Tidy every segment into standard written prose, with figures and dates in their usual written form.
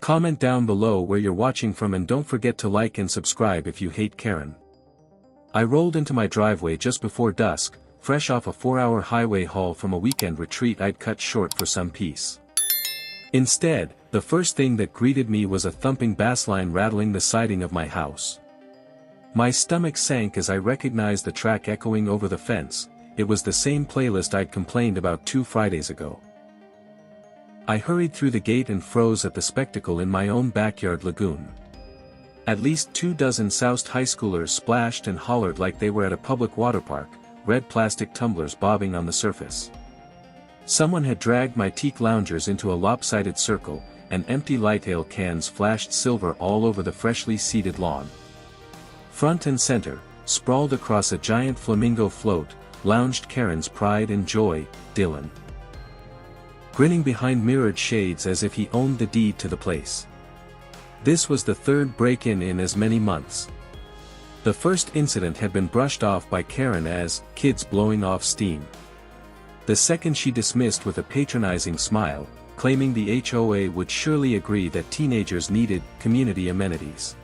Comment down below where you're watching from and don't forget to like and subscribe if you hate Karen. I rolled into my driveway just before dusk, fresh off a 4-hour highway haul from a weekend retreat I'd cut short for some peace. Instead, the first thing that greeted me was a thumping bassline rattling the siding of my house. My stomach sank as I recognized the track echoing over the fence. It was the same playlist I'd complained about 2 Fridays ago. I hurried through the gate and froze at the spectacle in my own backyard lagoon. At least 24 soused high schoolers splashed and hollered like they were at a public water park, red plastic tumblers bobbing on the surface. Someone had dragged my teak loungers into a lopsided circle, and empty light ale cans flashed silver all over the freshly seeded lawn. Front and center, sprawled across a giant flamingo float, lounged Karen's pride and joy, Dylan. Grinning behind mirrored shades as if he owned the deed to the place. This was the third break-in in as many months. The first incident had been brushed off by Karen as kids blowing off steam. The second she dismissed with a patronizing smile, claiming the HOA would surely agree that teenagers needed community amenities.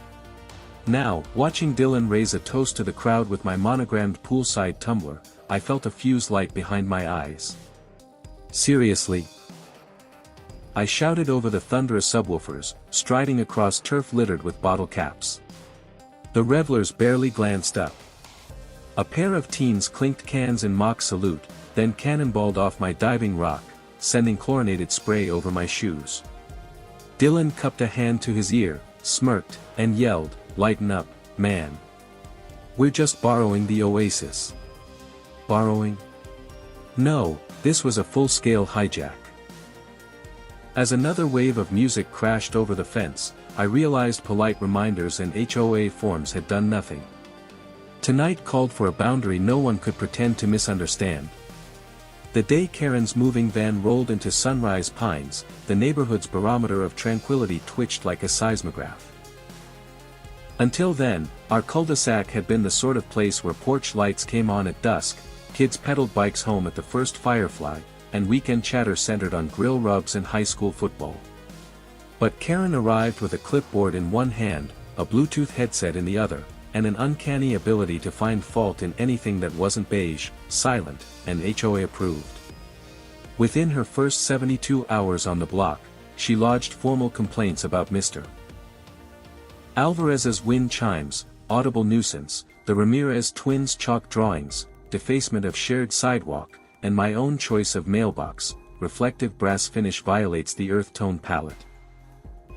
Now, watching Dylan raise a toast to the crowd with my monogrammed poolside tumbler, I felt a fuse light behind my eyes. Seriously? I shouted over the thunderous subwoofers, striding across turf littered with bottle caps. The revelers barely glanced up. A pair of teens clinked cans in mock salute, then cannonballed off my diving rock, sending chlorinated spray over my shoes. Dylan cupped a hand to his ear, smirked, and yelled, "Lighten up, man. We're just borrowing the oasis." Borrowing? No, this was a full-scale hijack. As another wave of music crashed over the fence, I realized polite reminders and HOA forms had done nothing. Tonight called for a boundary no one could pretend to misunderstand. The day Karen's moving van rolled into Sunrise Pines, the neighborhood's barometer of tranquility twitched like a seismograph. Until then, our cul-de-sac had been the sort of place where porch lights came on at dusk, kids pedaled bikes home at the first firefly, and weekend chatter centered on grill rubs and high school football. But Karen arrived with a clipboard in one hand, a Bluetooth headset in the other, and an uncanny ability to find fault in anything that wasn't beige, silent, and HOA approved. Within her first 72 hours on the block, she lodged formal complaints about Mr. Alvarez's wind chimes, audible nuisance, the Ramirez twins' chalk drawings, defacement of shared sidewalk, and my own choice of mailbox, reflective brass finish violates the earth tone palette.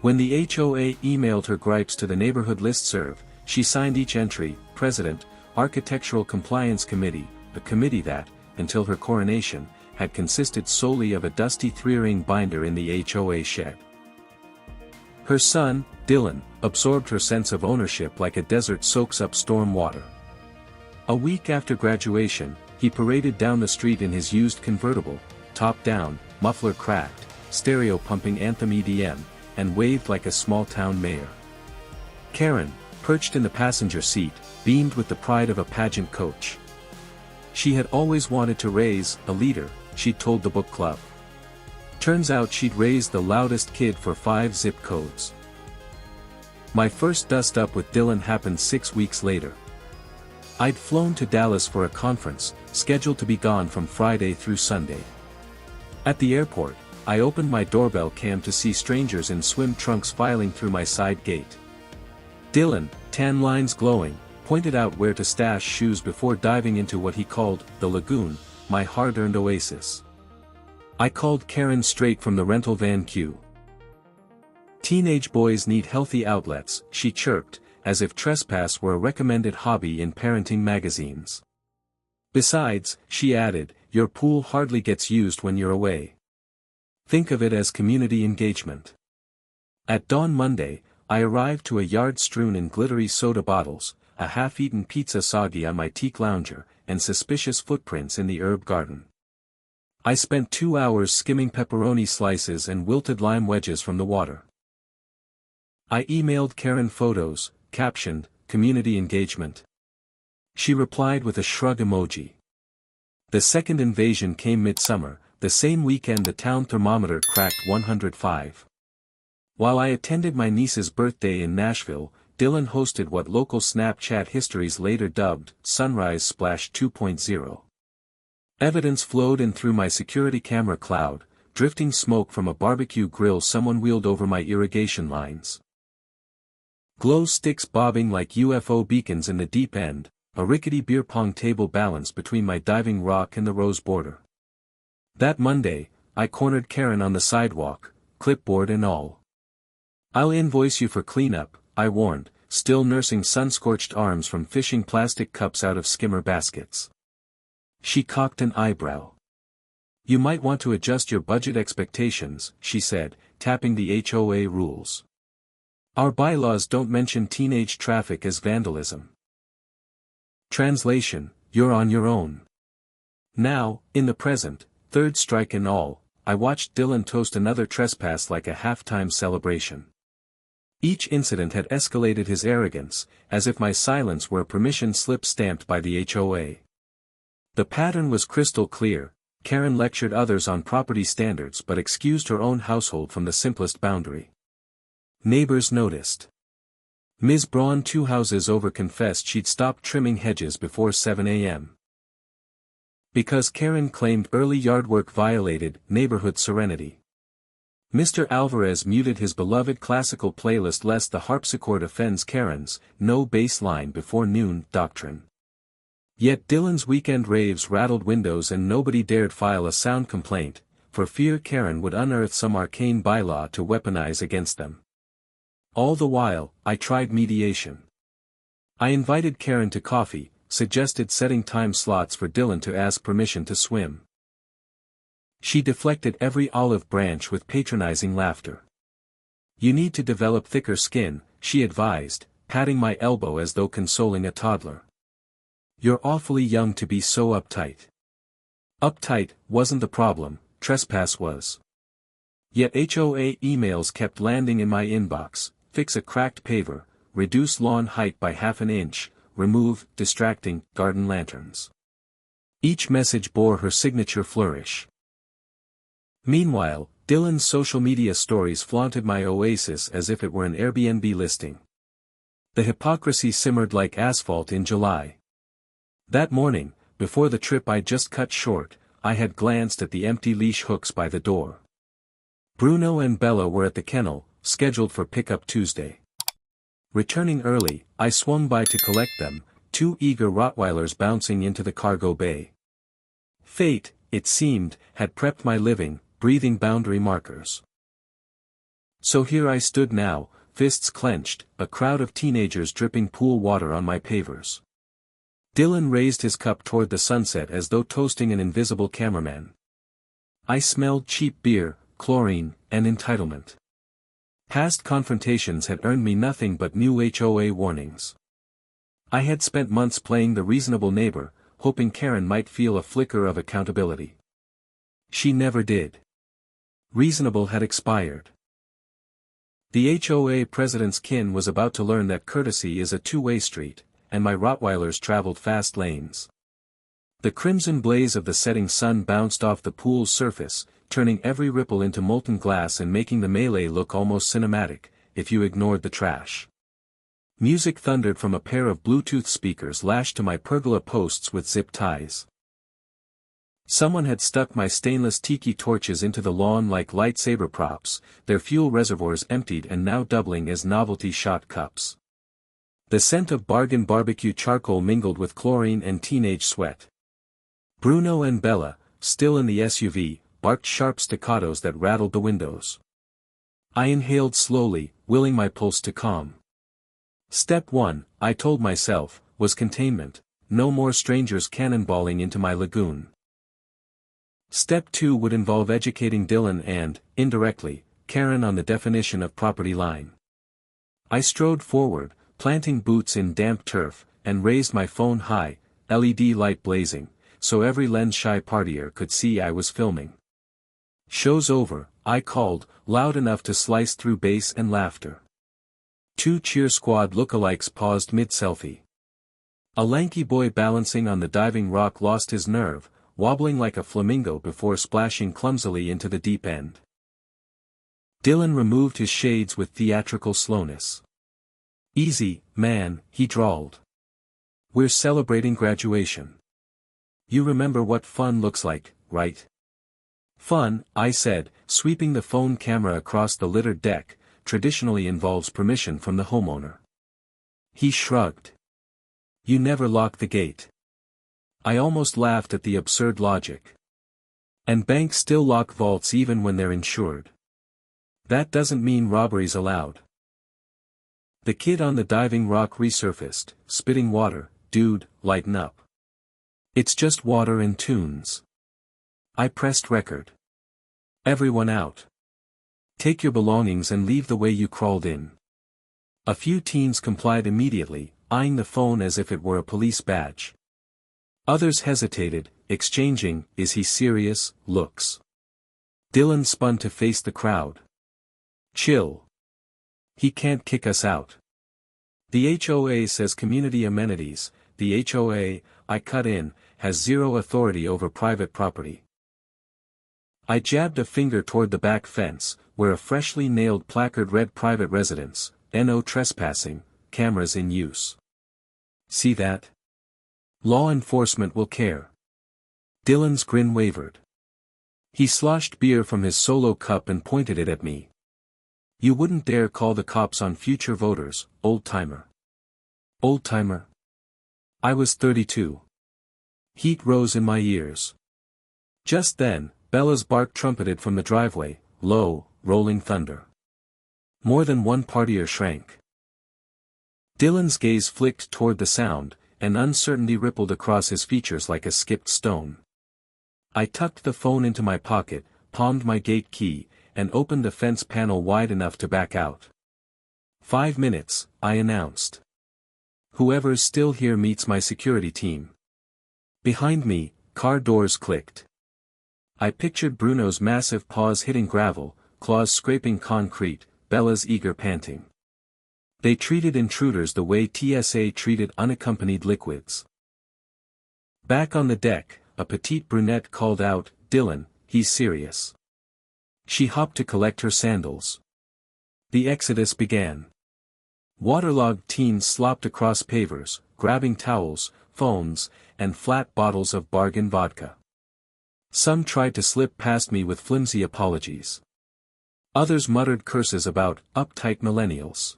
When the HOA emailed her gripes to the neighborhood listserv, she signed each entry, President, Architectural Compliance Committee, a committee that, until her coronation, had consisted solely of a dusty 3-ring binder in the HOA shed. Her son, Dylan, absorbed her sense of ownership like a desert soaks up storm water. A week after graduation, he paraded down the street in his used convertible, top down, muffler cracked, stereo pumping Anthem EDM, and waved like a small-town mayor. Karen, perched in the passenger seat, beamed with the pride of a pageant coach. She had always wanted to raise a leader, she'd told the book club. Turns out she'd raised the loudest kid for 5 zip codes. My first dust-up with Dylan happened 6 weeks later. I'd flown to Dallas for a conference, scheduled to be gone from Friday through Sunday. At the airport, I opened my doorbell cam to see strangers in swim trunks filing through my side gate. Dylan, tan lines glowing, pointed out where to stash shoes before diving into what he called the lagoon, my hard-earned oasis. I called Karen straight from the rental van queue. "Teenage boys need healthy outlets," she chirped, as if trespass were a recommended hobby in parenting magazines. "Besides," she added, "your pool hardly gets used when you're away. Think of it as community engagement." At dawn Monday, I arrived to a yard strewn in glittery soda bottles, a half-eaten pizza soggy on my teak lounger, and suspicious footprints in the herb garden. I spent 2 hours skimming pepperoni slices and wilted lime wedges from the water. I emailed Karen photos, captioned, "Community engagement." She replied with a shrug emoji. The second invasion came midsummer, the same weekend the town thermometer cracked 105. While I attended my niece's birthday in Nashville, Dylan hosted what local Snapchat histories later dubbed Sunrise Splash 2.0. Evidence flowed in through my security camera cloud, drifting smoke from a barbecue grill someone wheeled over my irrigation lines. Glow sticks bobbing like UFO beacons in the deep end, a rickety beer pong table balanced between my diving rock and the rose border. That Monday, I cornered Karen on the sidewalk, clipboard and all. "I'll invoice you for cleanup," I warned, still nursing sun-scorched arms from fishing plastic cups out of skimmer baskets. She cocked an eyebrow. "You might want to adjust your budget expectations," she said, tapping the HOA rules. "Our bylaws don't mention teenage traffic as vandalism." Translation: You're on your own. Now, in the present, third strike and all, I watched Dylan toast another trespass like a halftime celebration. Each incident had escalated his arrogance, as if my silence were a permission slip stamped by the HOA. The pattern was crystal clear. Karen lectured others on property standards but excused her own household from the simplest boundary. Neighbors noticed. Ms. Braun, 2 houses over, confessed she'd stopped trimming hedges before 7 a.m. because Karen claimed early yard work violated neighborhood serenity. Mr. Alvarez muted his beloved classical playlist lest the harpsichord offends Karen's "no baseline before noon" doctrine. Yet Dylan's weekend raves rattled windows and nobody dared file a sound complaint, for fear Karen would unearth some arcane bylaw to weaponize against them. All the while, I tried mediation. I invited Karen to coffee, suggested setting time slots for Dylan to ask permission to swim. She deflected every olive branch with patronizing laughter. "You need to develop thicker skin," she advised, patting my elbow as though consoling a toddler. "You're awfully young to be so uptight." Uptight wasn't the problem, trespass was. Yet HOA emails kept landing in my inbox: fix a cracked paver, reduce lawn height by ½ inch, remove distracting garden lanterns. Each message bore her signature flourish. Meanwhile, Dylan's social media stories flaunted my oasis as if it were an Airbnb listing. The hypocrisy simmered like asphalt in July. That morning, before the trip I'd just cut short, I had glanced at the empty leash hooks by the door. Bruno and Bella were at the kennel, scheduled for pickup Tuesday. Returning early, I swung by to collect them, 2 eager Rottweilers bouncing into the cargo bay. Fate, it seemed, had prepped my living, breathing boundary markers. So here I stood now, fists clenched, a crowd of teenagers dripping pool water on my pavers. Dylan raised his cup toward the sunset as though toasting an invisible cameraman. I smelled cheap beer, chlorine, and entitlement. Past confrontations had earned me nothing but new HOA warnings. I had spent months playing the reasonable neighbor, hoping Karen might feel a flicker of accountability. She never did. Reasonable had expired. The HOA president's kin was about to learn that courtesy is a two-way street, and my Rottweilers traveled fast lanes. The crimson blaze of the setting sun bounced off the pool's surface, turning every ripple into molten glass and making the melee look almost cinematic, if you ignored the trash. Music thundered from a pair of Bluetooth speakers lashed to my pergola posts with zip ties. Someone had stuck my stainless tiki torches into the lawn like lightsaber props, their fuel reservoirs emptied and now doubling as novelty shot cups. The scent of bargain barbecue charcoal mingled with chlorine and teenage sweat. Bruno and Bella, still in the SUV, barked sharp staccatos that rattled the windows. I inhaled slowly, willing my pulse to calm. Step 1, I told myself, was containment: no more strangers cannonballing into my lagoon. Step 2 would involve educating Dylan and, indirectly, Karen on the definition of property line. I strode forward, planting boots in damp turf, and raised my phone high, LED light blazing, so every lens-shy partier could see I was filming. "Show's over," I called, loud enough to slice through bass and laughter. 2 cheer squad lookalikes paused mid-selfie. A lanky boy balancing on the diving rock lost his nerve, wobbling like a flamingo before splashing clumsily into the deep end. Dylan removed his shades with theatrical slowness. Easy, man, he drawled. We're celebrating graduation. You remember what fun looks like, right? Fun, I said, sweeping the phone camera across the littered deck, traditionally involves permission from the homeowner. He shrugged. You never lock the gate. I almost laughed at the absurd logic. And banks still lock vaults even when they're insured. That doesn't mean robbery's allowed. The kid on the diving rock resurfaced, spitting water. Dude, lighten up. It's just water and tunes. I pressed record. Everyone out. Take your belongings and leave the way you crawled in. A few teens complied immediately, eyeing the phone as if it were a police badge. Others hesitated, exchanging, "Is he serious?" looks. Dylan spun to face the crowd. Chill. He can't kick us out. The HOA says community amenities. The HOA, I cut in, has zero authority over private property. I jabbed a finger toward the back fence, where a freshly nailed placard read private residence, no trespassing, cameras in use. See that? Law enforcement will care. Dylan's grin wavered. He sloshed beer from his solo cup and pointed it at me. You wouldn't dare call the cops on future voters, old-timer. Old-timer? I was 32. Heat rose in my ears. Just then, Bella's bark trumpeted from the driveway, low, rolling thunder. More than one partier shrank. Dylan's gaze flicked toward the sound, and uncertainty rippled across his features like a skipped stone. I tucked the phone into my pocket, palmed my gate key, and opened the fence panel wide enough to back out. 5 minutes, I announced. Whoever's still here meets my security team. Behind me, car doors clicked. I pictured Bruno's massive paws hitting gravel, claws scraping concrete, Bella's eager panting. They treated intruders the way TSA treated unaccompanied liquids. Back on the deck, a petite brunette called out, "Dylan, he's serious." She hopped to collect her sandals. The exodus began. Waterlogged teens slopped across pavers, grabbing towels, phones, and flat bottles of bargain vodka. Some tried to slip past me with flimsy apologies. Others muttered curses about uptight millennials.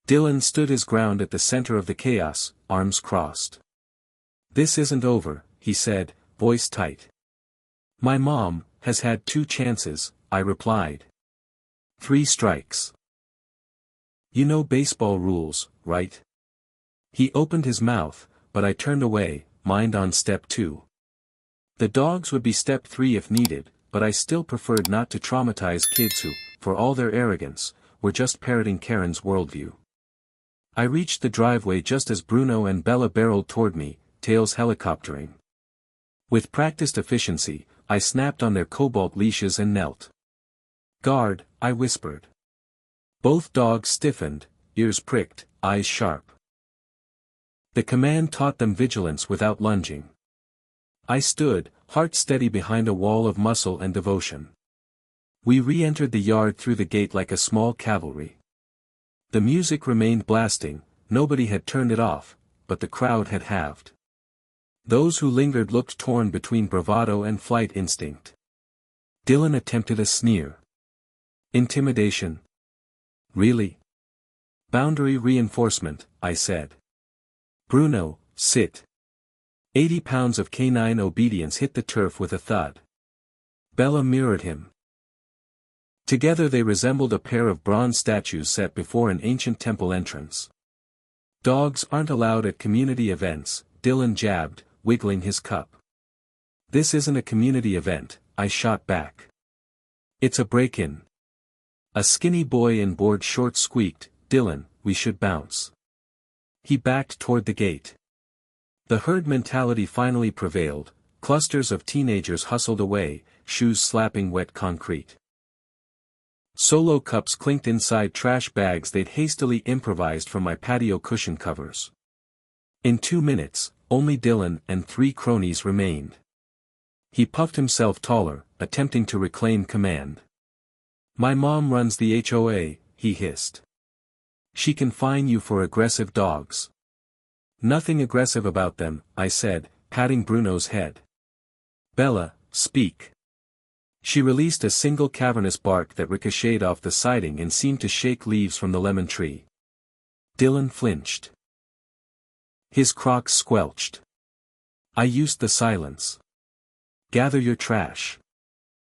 Dylan stood his ground at the center of the chaos, arms crossed. "This isn't over," he said, voice tight. "My mom has had 2 chances," I replied. 3 strikes. You know baseball rules, right? He opened his mouth, but I turned away, mind on step 2. The dogs would be step 3 if needed, but I still preferred not to traumatize kids who, for all their arrogance, were just parroting Karen's worldview. I reached the driveway just as Bruno and Bella barreled toward me, tails helicoptering. With practiced efficiency, I snapped on their cobalt leashes and knelt. "Guard," I whispered. Both dogs stiffened, ears pricked, eyes sharp. The command taught them vigilance without lunging. I stood, heart steady behind a wall of muscle and devotion. We re-entered the yard through the gate like a small cavalry. The music remained blasting, nobody had turned it off, but the crowd had halved. Those who lingered looked torn between bravado and flight instinct. Dylan attempted a sneer. Intimidation? Really? Boundary reinforcement, I said. Bruno, sit. 80 pounds of canine obedience hit the turf with a thud. Bella mirrored him. Together they resembled a pair of bronze statues set before an ancient temple entrance. Dogs aren't allowed at community events, Dylan jabbed, wiggling his cup. This isn't a community event, I shot back. It's a break-in. A skinny boy in board shorts squeaked, "Dylan, we should bounce." He backed toward the gate. The herd mentality finally prevailed, clusters of teenagers hustled away, shoes slapping wet concrete. Solo cups clinked inside trash bags they'd hastily improvised from my patio cushion covers. In 2 minutes, only Dylan and 3 cronies remained. He puffed himself taller, attempting to reclaim command. My mom runs the HOA, he hissed. She can fine you for aggressive dogs. Nothing aggressive about them, I said, patting Bruno's head. Bella, speak. She released a single cavernous bark that ricocheted off the siding and seemed to shake leaves from the lemon tree. Dylan flinched. His crocs squelched. I used the silence. Gather your trash.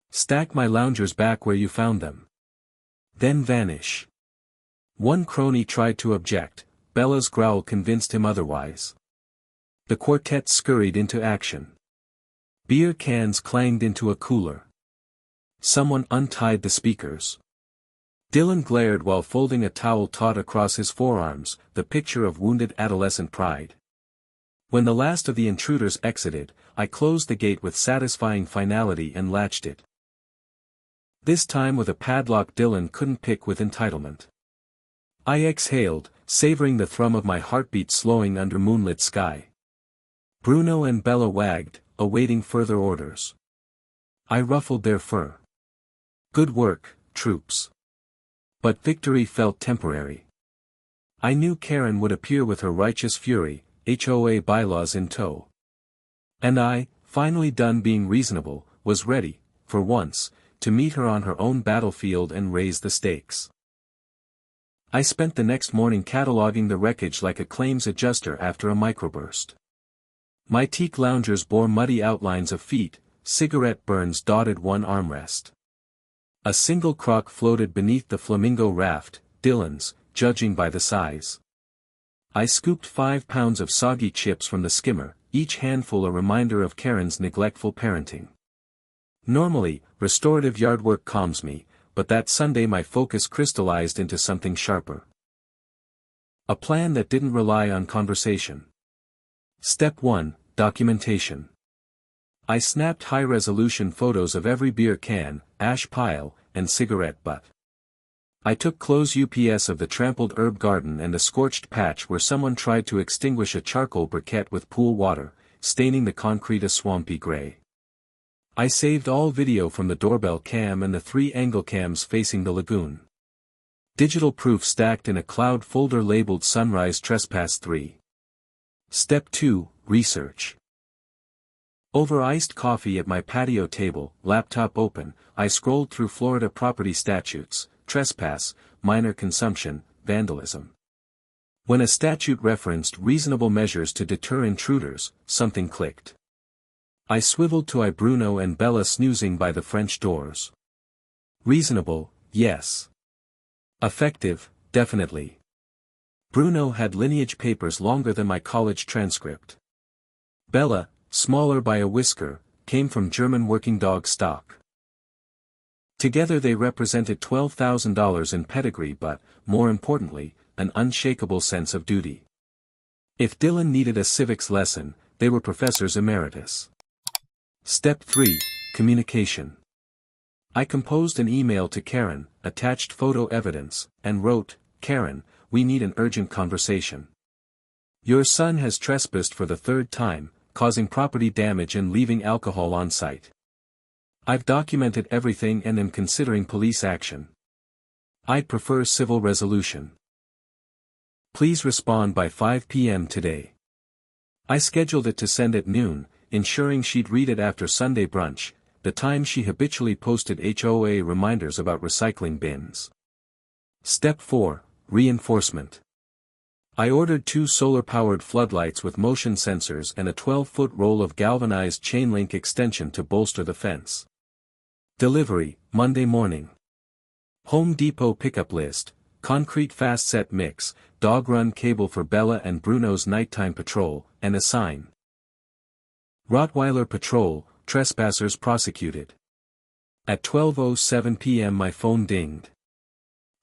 Stack my loungers back where you found them. Then vanish. One crony tried to object, Bella's growl convinced him otherwise. The quartet scurried into action. Beer cans clanged into a cooler. Someone untied the speakers. Dylan glared while folding a towel taut across his forearms, the picture of wounded adolescent pride. When the last of the intruders exited, I closed the gate with satisfying finality and latched it. This time with a padlock Dylan couldn't pick with entitlement. I exhaled, savoring the thrum of my heartbeat slowing under moonlit sky. Bruno and Bella wagged, awaiting further orders. I ruffled their fur. Good work, troops. But victory felt temporary. I knew Karen would appear with her righteous fury, HOA bylaws in tow. And I, finally done being reasonable, was ready, for once, to meet her on her own battlefield and raise the stakes. I spent the next morning cataloging the wreckage like a claims adjuster after a microburst. My teak loungers bore muddy outlines of feet, cigarette burns dotted one armrest. A single crock floated beneath the flamingo raft, Dylan's, judging by the size. I scooped 5 pounds of soggy chips from the skimmer, each handful a reminder of Karen's neglectful parenting. Normally, restorative yard work calms me, but that Sunday my focus crystallized into something sharper. A plan that didn't rely on conversation. Step 1, documentation. I snapped high-resolution photos of every beer can, ash pile, and cigarette butt. I took close UPS of the trampled herb garden and a scorched patch where someone tried to extinguish a charcoal briquette with pool water, staining the concrete a swampy gray. I saved all video from the doorbell cam and the 3 angle cams facing the lagoon. Digital proof stacked in a cloud folder labeled Sunrise Trespass 3. Step 2, research. Over iced coffee at my patio table, laptop open, I scrolled through Florida property statutes, trespass, minor consumption, vandalism. When a statute referenced reasonable measures to deter intruders, something clicked. I swiveled to Bruno and Bella snoozing by the French doors. Reasonable, yes. Effective, definitely. Bruno had lineage papers longer than my college transcript. Bella, smaller by a whisker, came from German working dog stock. Together they represented $12,000 in pedigree but, more importantly, an unshakable sense of duty. If Dylan needed a civics lesson, they were professors emeritus. Step 3, communication. I composed an email to Karen, attached photo evidence, and wrote, Karen, we need an urgent conversation. Your son has trespassed for the 3rd time, causing property damage and leaving alcohol on site. I've documented everything and am considering police action. I'd prefer civil resolution. Please respond by 5 p.m. today. I scheduled it to send at noon, ensuring she'd read it after Sunday brunch, the time she habitually posted HOA reminders about recycling bins. Step 4, reinforcement. I ordered 2 solar-powered floodlights with motion sensors and a 12-foot roll of galvanized chain-link extension to bolster the fence. Delivery, Monday morning. Home Depot pickup list, concrete fast-set mix, dog-run cable for Bella and Bruno's nighttime patrol, and a sign. Rottweiler patrol, trespassers prosecuted. At 12:07 p.m. my phone dinged.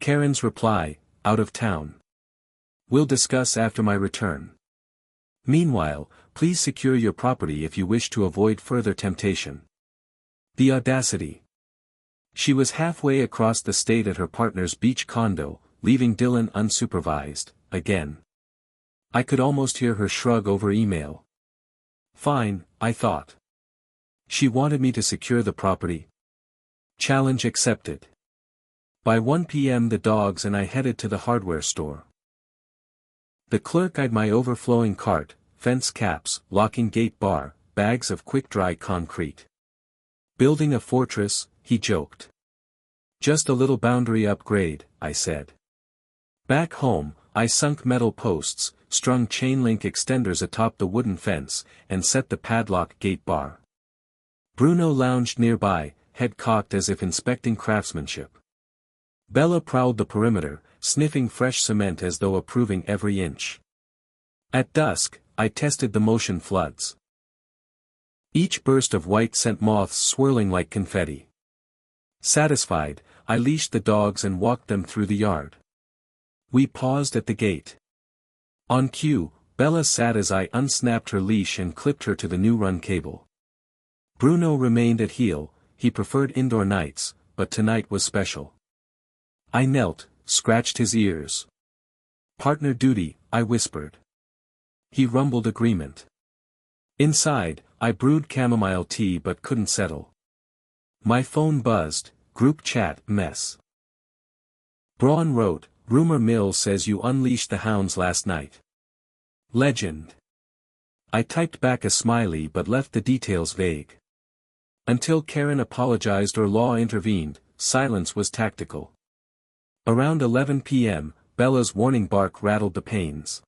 Karen's reply, out of town. We'll discuss after my return. Meanwhile, please secure your property if you wish to avoid further temptation. The audacity. She was halfway across the state at her partner's beach condo, leaving Dylan unsupervised, again. I could almost hear her shrug over email. Fine, I thought. She wanted me to secure the property. Challenge accepted. By 1 p.m. the dogs and I headed to the hardware store. The clerk eyed my overflowing cart, fence caps, locking gate bar, bags of quick-dry concrete. Building a fortress, he joked. Just a little boundary upgrade, I said. Back home, I sunk metal posts, strung chain-link extenders atop the wooden fence, and set the padlock gate bar. Bruno lounged nearby, head cocked as if inspecting craftsmanship. Bella prowled the perimeter, sniffing fresh cement as though approving every inch. At dusk, I tested the motion floods. Each burst of white sent moths swirling like confetti. Satisfied, I leashed the dogs and walked them through the yard. We paused at the gate. On cue, Bella sat as I unsnapped her leash and clipped her to the new run cable. Bruno remained at heel, he preferred indoor nights, but tonight was special. I knelt, scratched his ears. Partner duty, I whispered. He rumbled agreement. Inside, I brewed chamomile tea but couldn't settle. My phone buzzed, group chat mess. Braun wrote, rumor mill says you unleashed the hounds last night. Legend. I typed back a smiley but left the details vague. Until Karen apologized or law intervened, silence was tactical. Around 11 p.m., Bella's warning bark rattled the panes.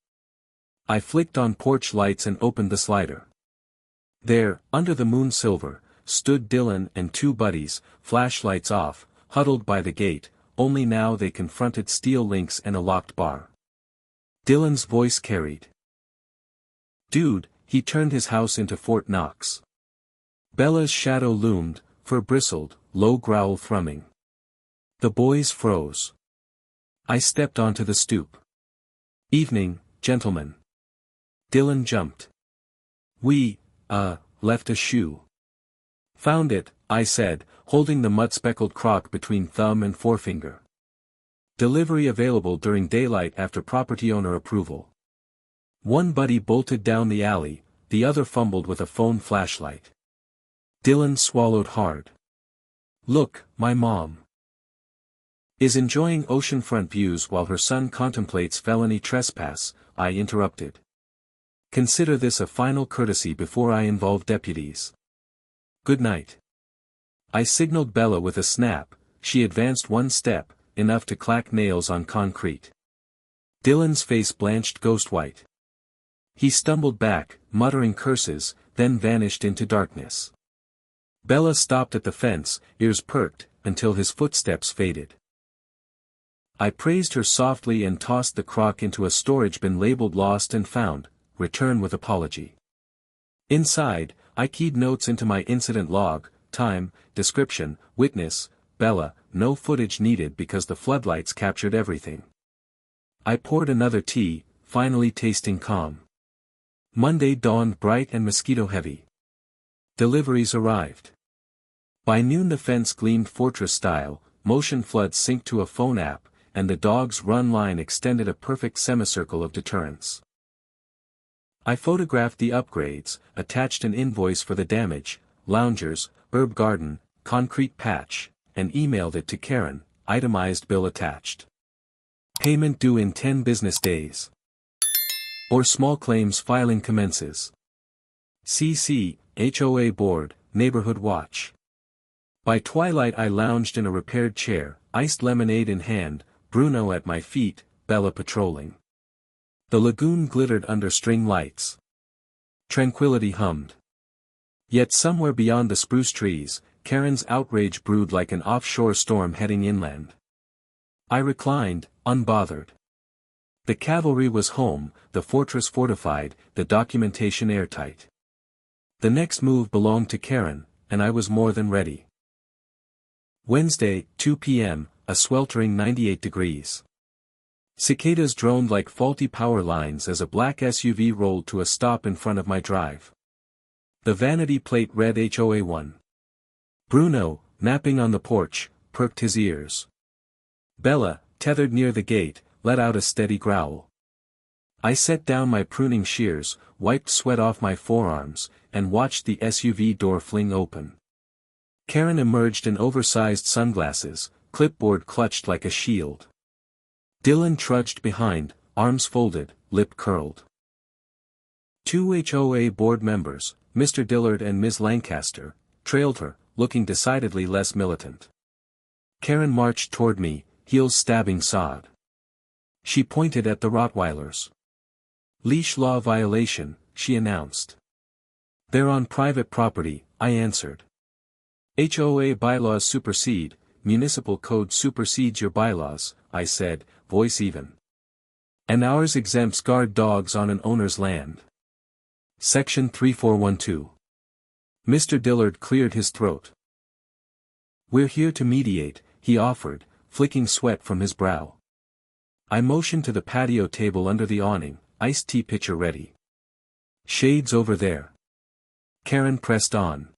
I flicked on porch lights and opened the slider. There, under the moon silver, stood Dylan and two buddies, flashlights off, huddled by the gate, only now they confronted steel links and a locked bar. Dylan's voice carried. Dude, he turned his house into Fort Knox. Bella's shadow loomed, fur bristled, low growl thrumming. The boys froze. I stepped onto the stoop. Evening, gentlemen. Dylan jumped. We, left a shoe. Found it, I said, holding the mud-speckled crock between thumb and forefinger. Delivery available during daylight after property owner approval. One buddy bolted down the alley, the other fumbled with a phone flashlight. Dylan swallowed hard. Look, my mom is enjoying oceanfront views while her son contemplates felony trespass, I interrupted. Consider this a final courtesy before I involve deputies. Good night. I signaled Bella with a snap, she advanced one step, enough to clack nails on concrete. Dylan's face blanched ghost white. He stumbled back, muttering curses, then vanished into darkness. Bella stopped at the fence, ears perked, until his footsteps faded. I praised her softly and tossed the crock into a storage bin labeled lost and found, return with apology. Inside, I keyed notes into my incident log, time, description, witness, Bella, no footage needed because the floodlights captured everything. I poured another tea, finally tasting calm. Monday dawned bright and mosquito-heavy. Deliveries arrived. By noon the fence gleamed fortress-style, motion floods synced to a phone app, and the dog's run line extended a perfect semicircle of deterrence. I photographed the upgrades, attached an invoice for the damage, loungers, herb garden, concrete patch, and emailed it to Karen, itemized bill attached. Payment due in 10 business days. Or small claims filing commences. CC, HOA Board, Neighborhood Watch. By twilight I lounged in a repaired chair, iced lemonade in hand, Bruno at my feet, Bella patrolling. The lagoon glittered under string lights. Tranquility hummed. Yet somewhere beyond the spruce trees, Karen's outrage brewed like an offshore storm heading inland. I reclined, unbothered. The cavalry was home, the fortress fortified, the documentation airtight. The next move belonged to Karen, and I was more than ready. Wednesday, 2 p.m., a sweltering 98 degrees. Cicadas droned like faulty power lines as a black SUV rolled to a stop in front of my drive. The vanity plate read HOA1. Bruno, napping on the porch, perked his ears. Bella, tethered near the gate, let out a steady growl. I set down my pruning shears, wiped sweat off my forearms, and watched the SUV door fling open. Karen emerged in oversized sunglasses, clipboard clutched like a shield. Dylan trudged behind, arms folded, lip curled. Two HOA board members, Mr. Dillard and Ms. Lancaster, trailed her, looking decidedly less militant. Karen marched toward me, heels stabbing sod. She pointed at the Rottweilers. "Leash law violation," she announced. "They're on private property," I answered. "HOA bylaws supersede, municipal code supersedes your bylaws," I said, voice even. "And ours exempts guard dogs on an owner's land." Section 3412. Mr. Dillard cleared his throat. "We're here to mediate," he offered, flicking sweat from his brow. I motioned to the patio table under the awning, iced tea pitcher ready. "Shades over there." Karen pressed on.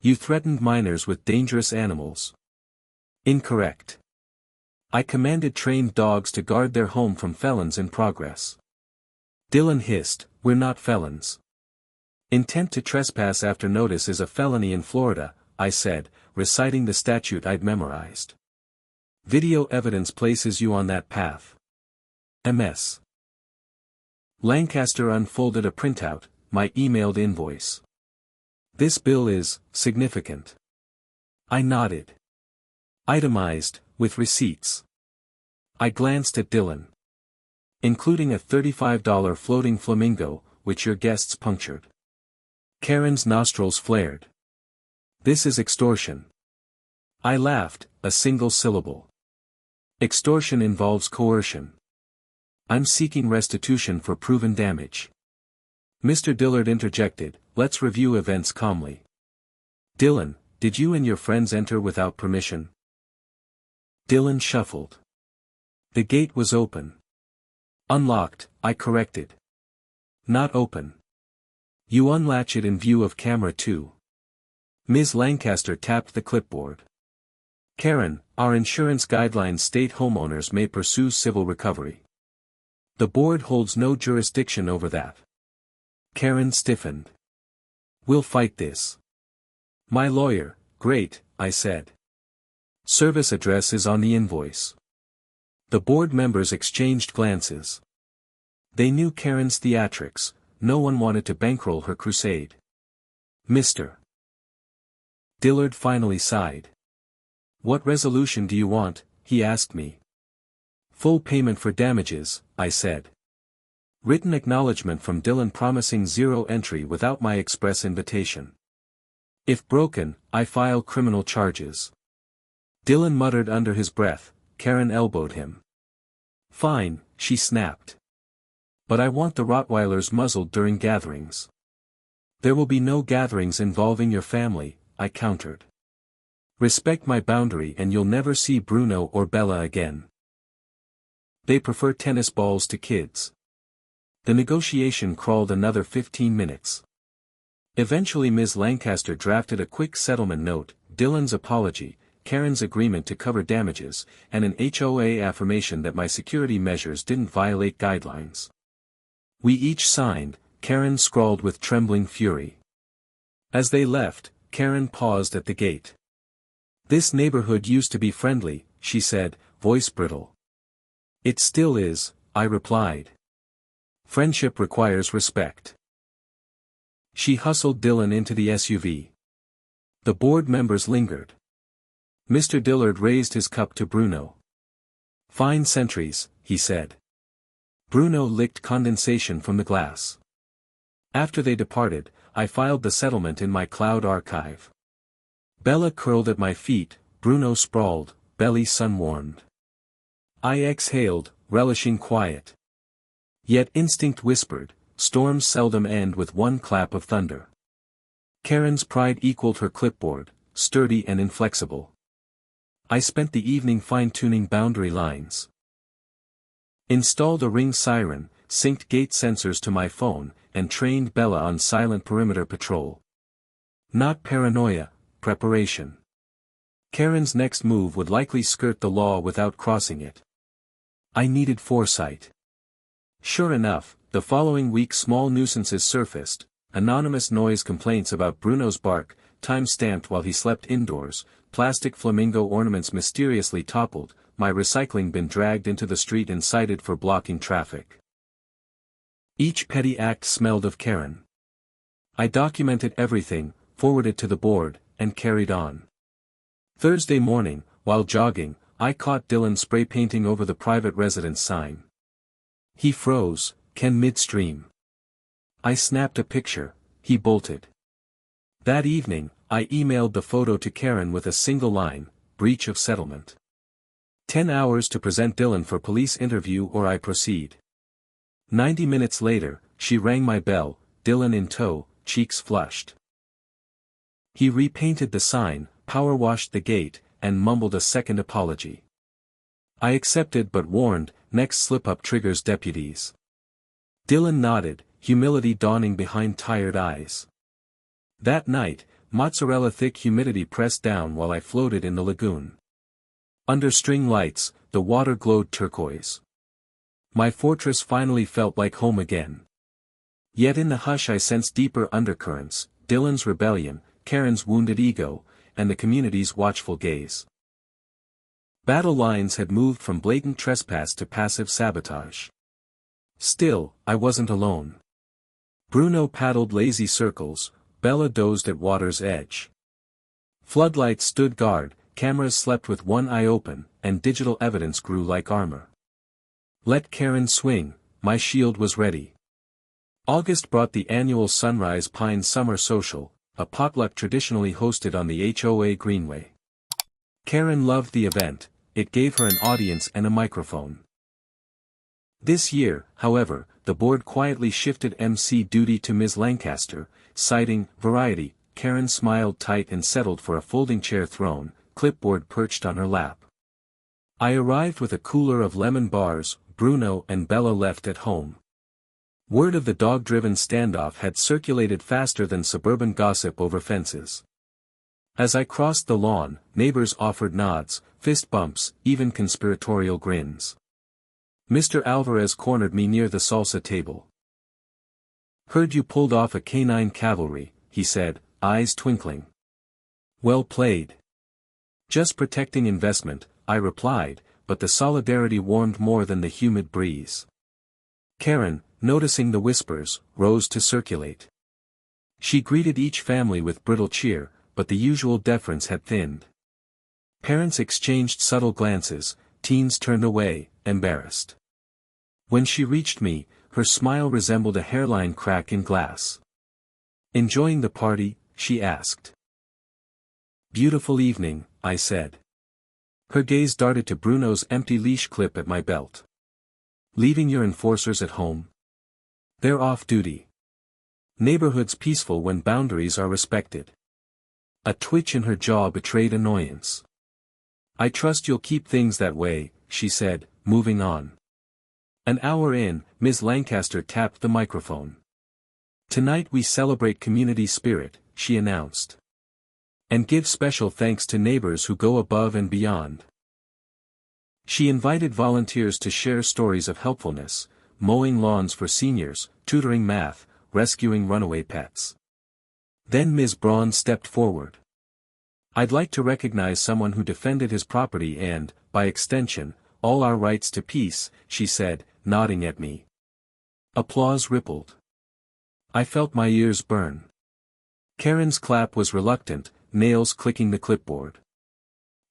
"You threatened minors with dangerous animals." "Incorrect. I commanded trained dogs to guard their home from felons in progress." Dylan hissed, "We're not felons." "Intent to trespass after notice is a felony in Florida," I said, reciting the statute I'd memorized. "Video evidence places you on that path. MS." Lancaster unfolded a printout, my emailed invoice. "This bill is significant." I nodded. "Itemized, with receipts." I glanced at Dylan. "Including a $35 floating flamingo, which your guests punctured." Karen's nostrils flared. "This is extortion." I laughed, a single syllable. "Extortion involves coercion. I'm seeking restitution for proven damage." Mr. Dillard interjected, "Let's review events calmly. Dylan, did you and your friends enter without permission?" Dylan shuffled. "The gate was open." "Unlocked," I corrected. "Not open. You unlatch it in view of camera 2. Ms. Lancaster tapped the clipboard. "Karen, our insurance guidelines state homeowners may pursue civil recovery. The board holds no jurisdiction over that." Karen stiffened. "We'll fight this." "My lawyer." "Great," I said. "Service address is on the invoice." The board members exchanged glances. They knew Karen's theatrics, no one wanted to bankroll her crusade. "Mr. Dillard finally sighed. "What resolution do you want?" he asked me. "Full payment for damages," I said. "Written acknowledgement from Dylan promising zero entry without my express invitation. If broken, I file criminal charges." Dylan muttered under his breath. Karen elbowed him. "Fine," she snapped. "But I want the Rottweilers muzzled during gatherings." "There will be no gatherings involving your family," I countered. "Respect my boundary and you'll never see Bruno or Bella again. They prefer tennis balls to kids." The negotiation crawled another 15 minutes. Eventually Ms. Lancaster drafted a quick settlement note, Dylan's apology, Karen's agreement to cover damages, and an HOA affirmation that my security measures didn't violate guidelines. We each signed, Karen scrawled with trembling fury. As they left, Karen paused at the gate. "This neighborhood used to be friendly," she said, voice brittle. "It still is," I replied. "Friendship requires respect." She hustled Dylan into the SUV. The board members lingered. Mr. Dillard raised his cup to Bruno. "Fine sentries," he said. Bruno licked condensation from the glass. After they departed, I filed the settlement in my cloud archive. Bella curled at my feet, Bruno sprawled, belly sun-warmed. I exhaled, relishing quiet. Yet instinct whispered, storms seldom end with one clap of thunder. Karen's pride equaled her clipboard, sturdy and inflexible. I spent the evening fine-tuning boundary lines. Installed a ring siren, synced gate sensors to my phone, and trained Bella on silent perimeter patrol. Not paranoia, preparation. Karen's next move would likely skirt the law without crossing it. I needed foresight. Sure enough, the following week small nuisances surfaced, anonymous noise complaints about Bruno's bark, time-stamped while he slept indoors, plastic flamingo ornaments mysteriously toppled, my recycling bin dragged into the street and cited for blocking traffic. Each petty act smelled of Karen. I documented everything, forwarded to the board, and carried on. Thursday morning, while jogging, I caught Dylan spray painting over the private residence sign. He froze, Ken midstream. I snapped a picture, he bolted. That evening, I emailed the photo to Karen with a single line, breach of settlement. 10 hours to present Dylan for police interview or I proceed. 90 minutes later, she rang my bell, Dylan in tow, cheeks flushed. He repainted the sign, power washed the gate, and mumbled a second apology. I accepted but warned, next slip-up triggers deputies. Dylan nodded, humility dawning behind tired eyes. That night, mozzarella-thick humidity pressed down while I floated in the lagoon. Under string lights, the water glowed turquoise. My fortress finally felt like home again. Yet in the hush I sensed deeper undercurrents, Dylan's rebellion, Karen's wounded ego, and the community's watchful gaze. Battle lines had moved from blatant trespass to passive sabotage. Still, I wasn't alone. Bruno paddled lazy circles, Bella dozed at water's edge. Floodlights stood guard, cameras slept with one eye open, and digital evidence grew like armor. Let Karen swing, my shield was ready. August brought the annual Sunrise Pine Summer Social, a potluck traditionally hosted on the HOA Greenway. Karen loved the event, it gave her an audience and a microphone. This year, however, the board quietly shifted MC duty to Ms. Lancaster, citing variety. Karen smiled tight and settled for a folding chair throne, clipboard perched on her lap. I arrived with a cooler of lemon bars, Bruno and Bella left at home. Word of the dog-driven standoff had circulated faster than suburban gossip over fences. As I crossed the lawn, neighbors offered nods, fist bumps, even conspiratorial grins. Mr. Alvarez cornered me near the salsa table. "Heard you pulled off a canine cavalry," he said, eyes twinkling. "Well played." "Just protecting investment," I replied, but the solidarity warmed more than the humid breeze. Karen, noticing the whispers, rose to circulate. She greeted each family with brittle cheer, but the usual deference had thinned. Parents exchanged subtle glances, teens turned away, embarrassed. When she reached me, her smile resembled a hairline crack in glass. "Enjoying the party?" she asked. "Beautiful evening," I said. Her gaze darted to Bruno's empty leash clip at my belt. "Leaving your enforcers at home?" "They're off duty. Neighborhood's peaceful when boundaries are respected." A twitch in her jaw betrayed annoyance. "I trust you'll keep things that way," she said, moving on. An hour in, Ms. Lancaster tapped the microphone. "Tonight we celebrate community spirit," she announced. "And give special thanks to neighbors who go above and beyond." She invited volunteers to share stories of helpfulness, mowing lawns for seniors, tutoring math, rescuing runaway pets. Then Ms. Braun stepped forward. "I'd like to recognize someone who defended his property and, by extension, all our rights to peace," she said, nodding at me. Applause rippled. I felt my ears burn. Karen's clap was reluctant, nails clicking the clipboard.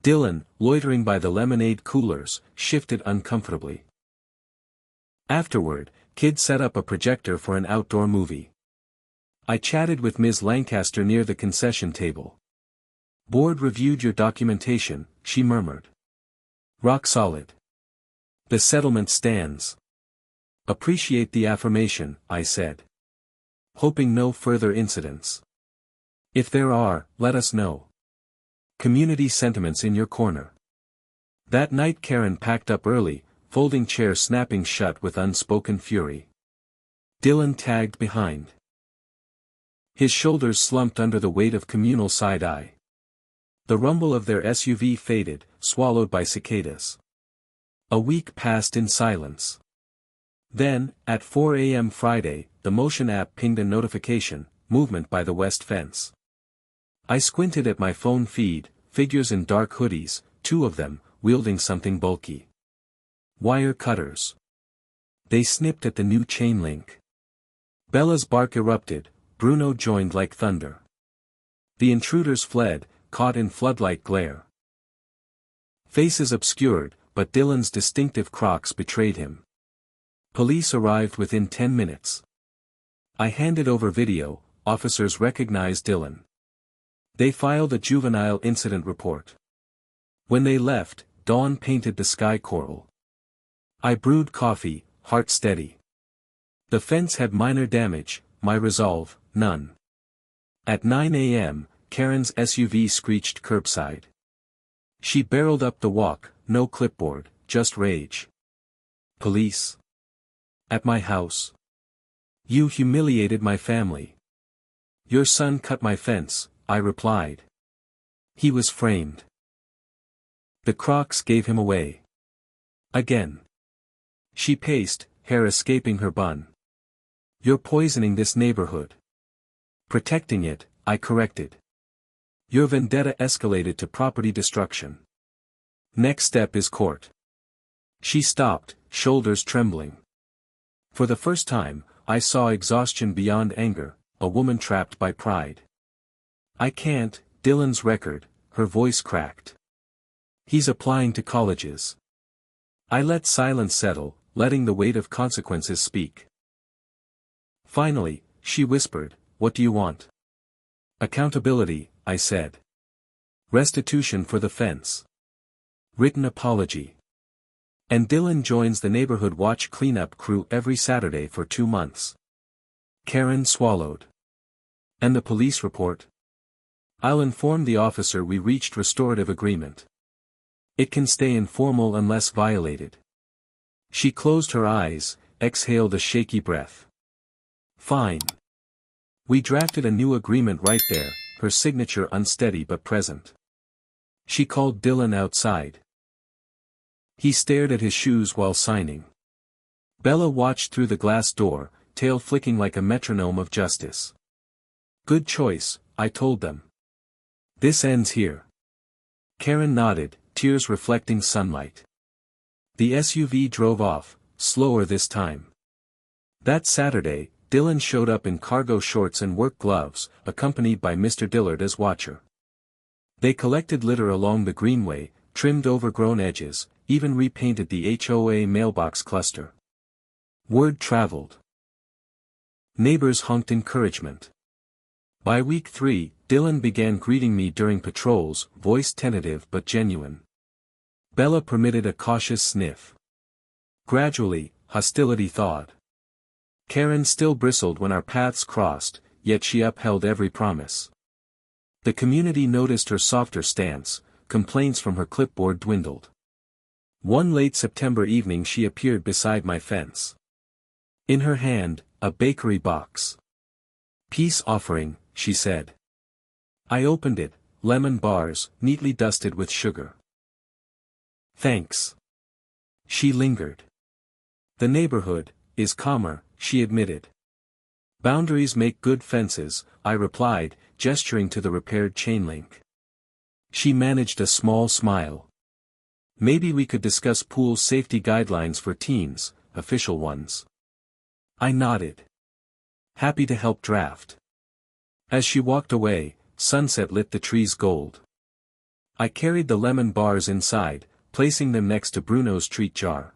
Dylan, loitering by the lemonade coolers, shifted uncomfortably. Afterward, Kid set up a projector for an outdoor movie. I chatted with Ms. Lancaster near the concession table. "Board reviewed your documentation," she murmured. "Rock solid. The settlement stands." "Appreciate the affirmation," I said. "Hoping no further incidents. If there are, let us know. Community sentiments in your corner." That night Karen packed up early, folding chair snapping shut with unspoken fury. Dylan tagged behind. His shoulders slumped under the weight of communal side-eye. The rumble of their SUV faded, swallowed by cicadas. A week passed in silence. Then, at 4 a.m. Friday, the Motion app pinged a notification, movement by the west fence. I squinted at my phone feed, figures in dark hoodies, two of them, wielding something bulky. Wire cutters. They snipped at the new chain link. Bella's bark erupted, Bruno joined like thunder. The intruders fled, caught in floodlight glare. Faces obscured, but Dylan's distinctive Crocs betrayed him. Police arrived within 10 minutes. I handed over video, officers recognized Dylan. They filed a juvenile incident report. When they left, Dawn painted the sky coral. I brewed coffee, heart steady. The fence had minor damage, my resolve, none. At 9 a.m., Karen's SUV screeched curbside. She barreled up the walk, no clipboard, just rage. Police. At my house. You humiliated my family. Your son cut my fence, I replied. He was framed. The Crocs gave him away. Again. She paced, hair escaping her bun. You're poisoning this neighborhood. Protecting it, I corrected. Your vendetta escalated to property destruction. Next step is court. She stopped, shoulders trembling. For the first time, I saw exhaustion beyond anger, a woman trapped by pride. I can't, Dylan's record, her voice cracked. He's applying to colleges. I let silence settle, letting the weight of consequences speak. Finally, she whispered, what do you want? Accountability, I said. Restitution for the fence. Written apology. And Dylan joins the neighborhood watch cleanup crew every Saturday for 2 months. Karen swallowed. And the police report? I'll inform the officer we reached restorative agreement. It can stay informal unless violated. She closed her eyes, exhaled a shaky breath. Fine. We drafted a new agreement right there, her signature unsteady but present. She called Dylan outside. He stared at his shoes while signing. Bella watched through the glass door, tail flicking like a metronome of justice. Good choice, I told them. This ends here. Karen nodded, tears reflecting sunlight. The SUV drove off, slower this time. That Saturday, Dylan showed up in cargo shorts and work gloves, accompanied by Mr. Dillard as watcher. They collected litter along the greenway, trimmed overgrown edges, even repainted the HOA mailbox cluster. Word traveled. Neighbors honked encouragement. By week 3, Dylan began greeting me during patrols, voice tentative but genuine. Bella permitted a cautious sniff. Gradually, hostility thawed. Karen still bristled when our paths crossed, yet she upheld every promise. The community noticed her softer stance, complaints from her clipboard dwindled. One late September evening she appeared beside my fence. In her hand, a bakery box. Peace offering, she said. I opened it, lemon bars, neatly dusted with sugar. Thanks. She lingered. The neighborhood is calmer, she admitted. Boundaries make good fences, I replied, gesturing to the repaired chain link. She managed a small smile. Maybe we could discuss pool safety guidelines for teens, official ones. I nodded. Happy to help draft. As she walked away, sunset lit the trees gold. I carried the lemon bars inside, placing them next to Bruno's treat jar.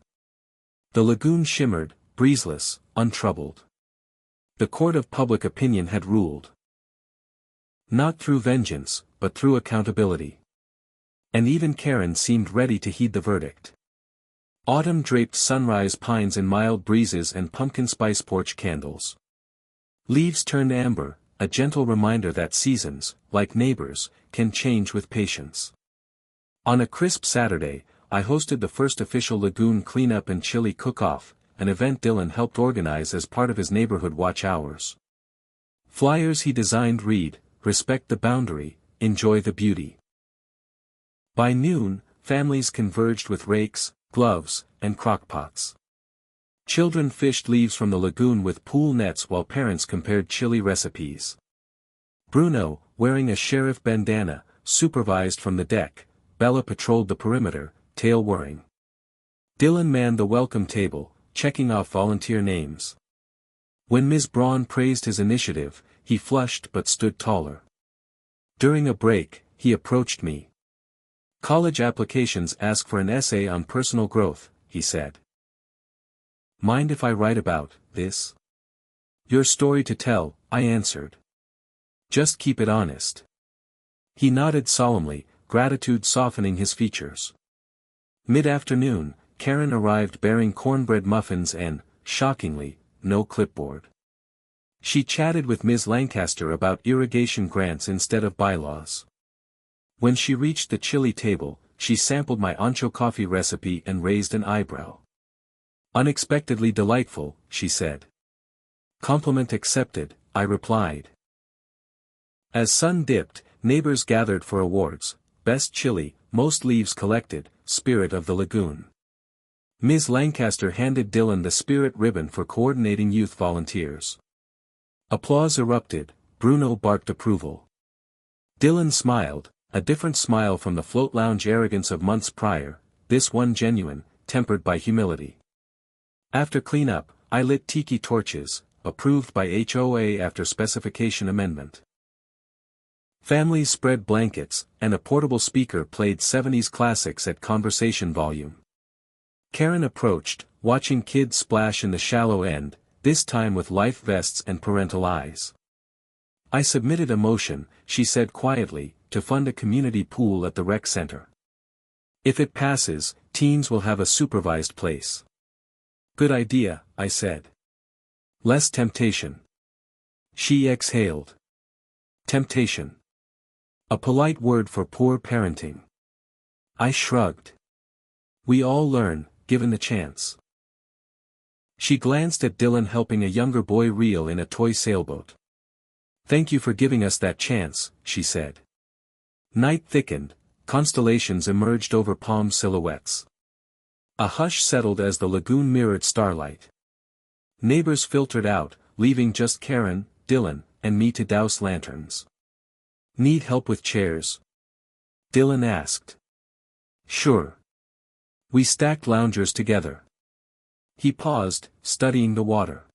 The lagoon shimmered, breezeless, untroubled. The court of public opinion had ruled. Not through vengeance, but through accountability. And even Karen seemed ready to heed the verdict. Autumn draped sunrise pines in mild breezes and pumpkin spice porch candles. Leaves turned amber, a gentle reminder that seasons, like neighbors, can change with patience. On a crisp Saturday, I hosted the first official lagoon cleanup and chili cook-off, an event Dylan helped organize as part of his neighborhood watch hours. Flyers he designed read, respect the boundary, enjoy the beauty. By noon, families converged with rakes, gloves, and crockpots. Children fished leaves from the lagoon with pool nets while parents compared chili recipes. Bruno, wearing a sheriff bandana, supervised from the deck, Bella patrolled the perimeter, tail whirring. Dylan manned the welcome table, checking off volunteer names. When Ms. Braun praised his initiative, he flushed but stood taller. During a break, he approached me. "College applications ask for an essay on personal growth," he said. "Mind if I write about this?" "Your story to tell," I answered. "Just keep it honest." He nodded solemnly, gratitude softening his features. Mid-afternoon, Karen arrived bearing cornbread muffins and, shockingly, no clipboard. She chatted with Ms. Lancaster about irrigation grants instead of bylaws. When she reached the chili table, she sampled my ancho coffee recipe and raised an eyebrow. "Unexpectedly delightful," she said. "Compliment accepted," I replied. As sun dipped, neighbors gathered for awards: best chili, most leaves collected, spirit of the lagoon. Ms. Lancaster handed Dylan the spirit ribbon for coordinating youth volunteers. Applause erupted. Bruno barked approval. Dylan smiled, a different smile from the float lounge arrogance of months prior, this one genuine, tempered by humility. After cleanup, I lit tiki torches, approved by HOA after specification amendment. Families spread blankets, and a portable speaker played 70s classics at conversation volume. Karen approached, watching kids splash in the shallow end, this time with life vests and parental eyes. I submitted a motion, she said quietly, to fund a community pool at the rec center. If it passes, teens will have a supervised place. Good idea, I said. Less temptation. She exhaled. Temptation. A polite word for poor parenting. I shrugged. We all learn, given the chance. She glanced at Dylan helping a younger boy reel in a toy sailboat. Thank you for giving us that chance, she said. Night thickened, constellations emerged over palm silhouettes. A hush settled as the lagoon mirrored starlight. Neighbors filtered out, leaving just Karen, Dylan, and me to douse lanterns. Need help with chairs? Dylan asked. Sure. We stacked loungers together. He paused, studying the water.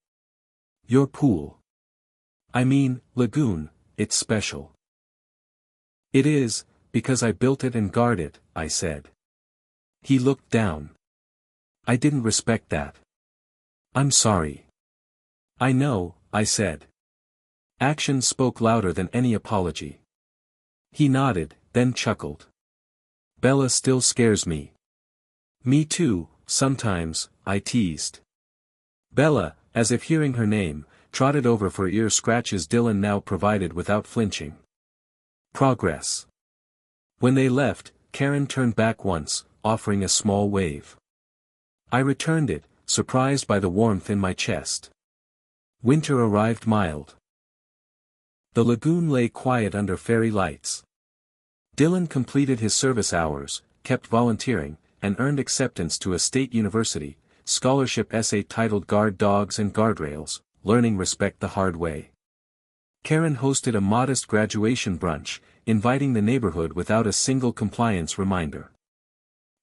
Your pool. I mean, lagoon, it's special. It is, because I built it and guard it, I said. He looked down. I didn't respect that. I'm sorry. I know, I said. Actions spoke louder than any apology. He nodded, then chuckled. Bella still scares me. Me too, sometimes, I teased. Bella, as if hearing her name, trotted over for ear scratches Dylan now provided without flinching. Progress. When they left, Karen turned back once, offering a small wave. I returned it, surprised by the warmth in my chest. Winter arrived mild. The lagoon lay quiet under fairy lights. Dylan completed his service hours, kept volunteering, and earned acceptance to a state university, scholarship essay titled Guard Dogs and Guardrails, Learning Respect the Hard Way. Karen hosted a modest graduation brunch, inviting the neighborhood without a single compliance reminder.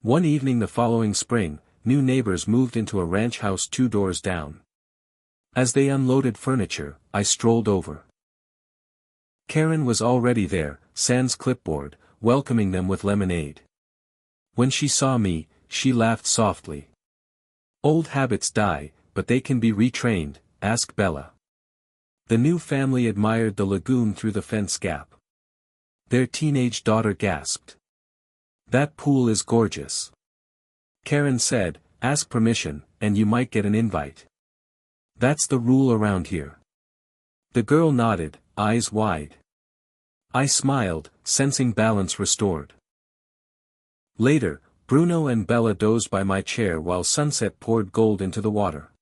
One evening the following spring, new neighbors moved into a ranch house 2 doors down. As they unloaded furniture, I strolled over. Karen was already there, sans clipboard, welcoming them with lemonade. When she saw me, she laughed softly. Old habits die, but they can be retrained, asked Bella. The new family admired the lagoon through the fence gap. Their teenage daughter gasped. That pool is gorgeous. Karen said, ask permission, and you might get an invite. That's the rule around here. The girl nodded, eyes wide. I smiled, sensing balance restored. Later, Bruno and Bella dozed by my chair while sunset poured gold into the water.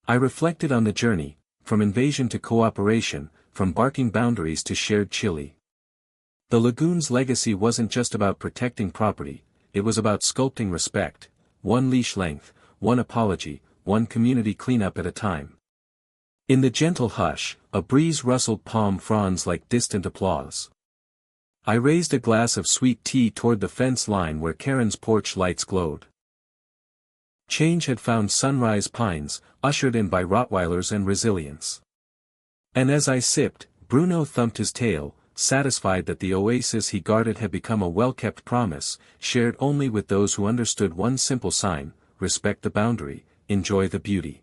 I reflected on the journey, from invasion to cooperation, from barking boundaries to shared chili. The lagoon's legacy wasn't just about protecting property, it was about sculpting respect, one leash length, one apology, one community cleanup at a time. In the gentle hush, a breeze rustled palm fronds like distant applause. I raised a glass of sweet tea toward the fence line where Karen's porch lights glowed. Change had found Sunrise Pines, ushered in by Rottweilers and resilience. And as I sipped, Bruno thumped his tail, satisfied that the oasis he guarded had become a well-kept promise, shared only with those who understood one simple sign: respect the boundary, enjoy the beauty.